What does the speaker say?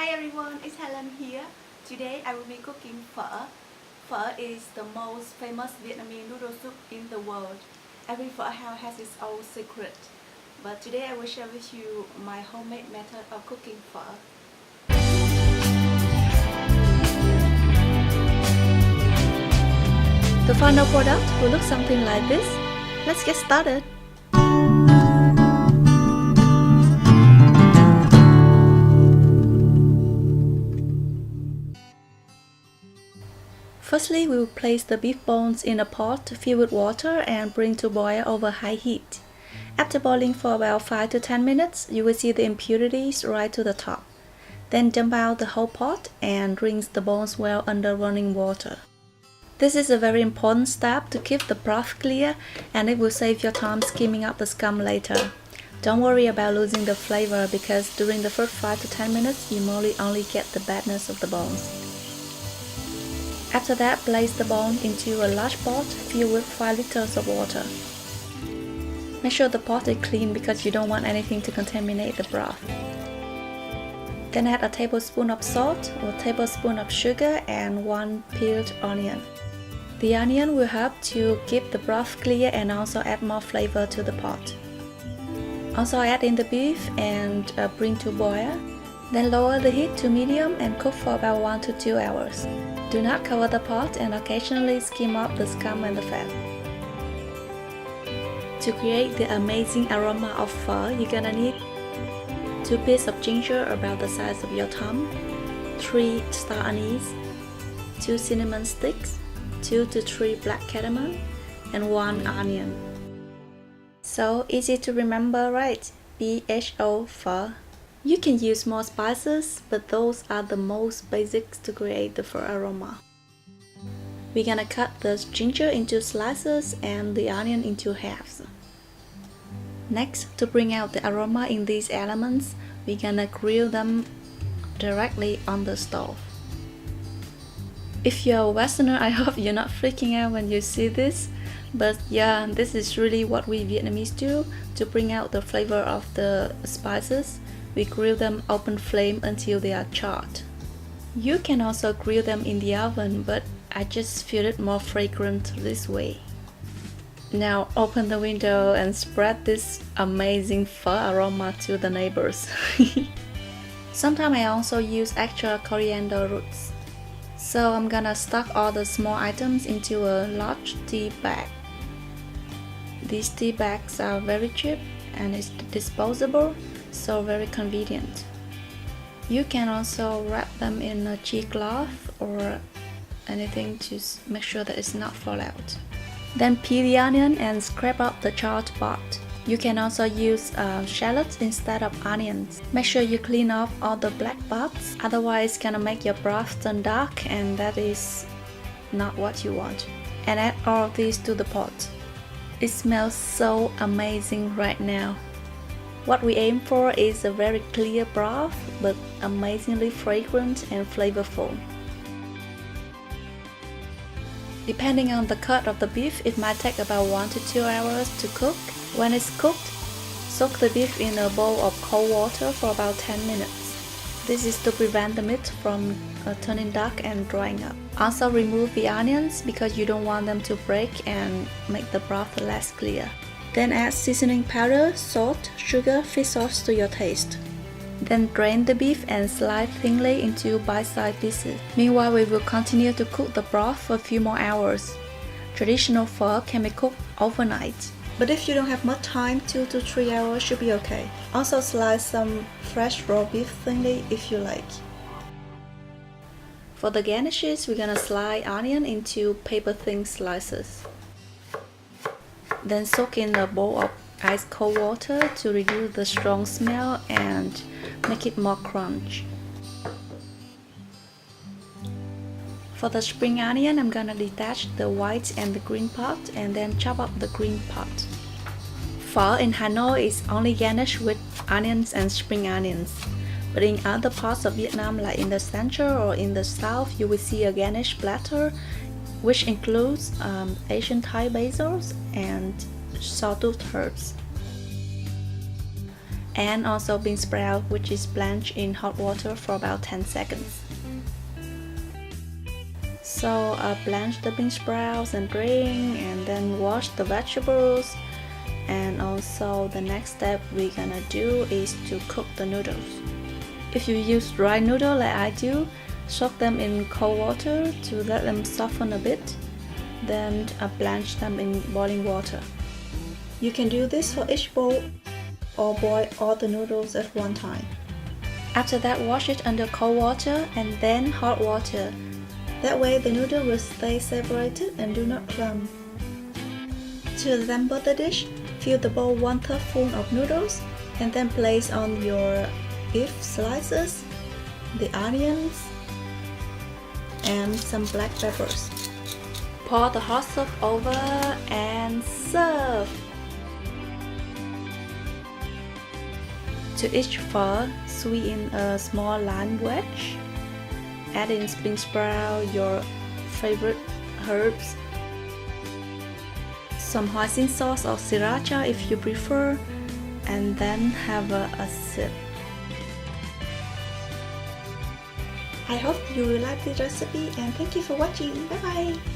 Hi everyone, it's Helen here. Today I will be cooking pho. Pho is the most famous Vietnamese noodle soup in the world. Every pho house has its own secret. But today I will share with you my homemade method of cooking pho. The final product will look something like this. Let's get started. Firstly, we will place the beef bones in a pot filled with water and bring to boil over high heat. After boiling for about 5 to 10 minutes, you will see the impurities rise to the top. Then dump out the whole pot and rinse the bones well under running water. This is a very important step to keep the broth clear, and it will save your time skimming up the scum later. Don't worry about losing the flavor because during the first 5 to 10 minutes, you only get the badness of the bones. After that, place the bone into a large pot filled with 5 liters of water. Make sure the pot is clean because you don't want anything to contaminate the broth. Then add a tablespoon of salt, a tablespoon of sugar, and 1 peeled onion. The onion will help to keep the broth clear and also add more flavor to the pot. Also add in the beef and bring to boil. Then lower the heat to medium and cook for about 1 to 2 hours. Do not cover the pot and occasionally skim off the scum and the fat. To create the amazing aroma of pho, you're gonna need 2 pieces of ginger about the size of your thumb, 3 star anise, 2 cinnamon sticks, 2 to 3 black cardamom, and 1 onion. So easy to remember, right? P-H-O, pho. You can use more spices, but those are the most basics to create the pho aroma. We're gonna cut the ginger into slices and the onion into halves. Next, to bring out the aroma in these elements, we're gonna grill them directly on the stove. If you're a Westerner, I hope you're not freaking out when you see this. But yeah, this is really what we Vietnamese do to bring out the flavor of the spices. We grill them open flame until they are charred. You can also grill them in the oven, but I just feel it more fragrant this way. Now open the window and spread this amazing pho aroma to the neighbors. Sometimes I also use extra coriander roots. So I'm gonna stock all the small items into a large tea bag. These tea bags are very cheap and it's disposable, so very convenient. You can also wrap them in a cheesecloth or anything to make sure that it's not fall out. Then peel the onion and scrape up the charred part. You can also use shallots instead of onions. Make sure you clean off all the black parts, otherwise it's gonna make your broth turn dark and that is not what you want. And add all of these to the pot. It smells so amazing right now. What we aim for is a very clear broth, but amazingly fragrant and flavorful. Depending on the cut of the beef, it might take about 1 to 2 hours to cook. When it's cooked, soak the beef in a bowl of cold water for about 10 minutes. This is to prevent the meat from turning dark and drying up. Also remove the onions because you don't want them to break and make the broth less clear. Then add seasoning powder, salt, sugar, fish sauce to your taste. Then drain the beef and slice thinly into bite-sized pieces. Meanwhile, we will continue to cook the broth for a few more hours. Traditional pho can be cooked overnight. But if you don't have much time, 2 to 3 hours should be okay. Also slice some fresh raw beef thinly if you like. For the garnishes, we're gonna slice onion into paper-thin slices. Then soak in a bowl of ice cold water to reduce the strong smell and make it more crunch. For the spring onion, I'm gonna detach the white and the green part and then chop up the green part. Pho in Hanoi is only garnished with onions and spring onions. But in other parts of Vietnam, like in the central or in the south, you will see a garnish platter which includes Asian Thai basils and sawtooth herbs. and also bean sprout, which is blanched in hot water for about 10 seconds. So blanch the bean sprouts and drain, and then wash the vegetables. And also the next step we're gonna do is to cook the noodles. If you use dry noodle like I do, soak them in cold water to let them soften a bit, then blanch them in boiling water. You can do this for each bowl or boil all the noodles at one time. After that, wash it under cold water and then hot water. That way the noodle will stay separated and do not clump. To assemble the dish, fill the bowl 1/3 full of noodles and then place on your beef slices, the onions, and some black peppers. Pour the hot soup over and serve. To each pho, sweeten a small lime wedge. Add in bean sprout, your favorite herbs, some hoisin sauce or sriracha if you prefer, and then have a sip. I hope you will like this recipe and thank you for watching. Bye bye!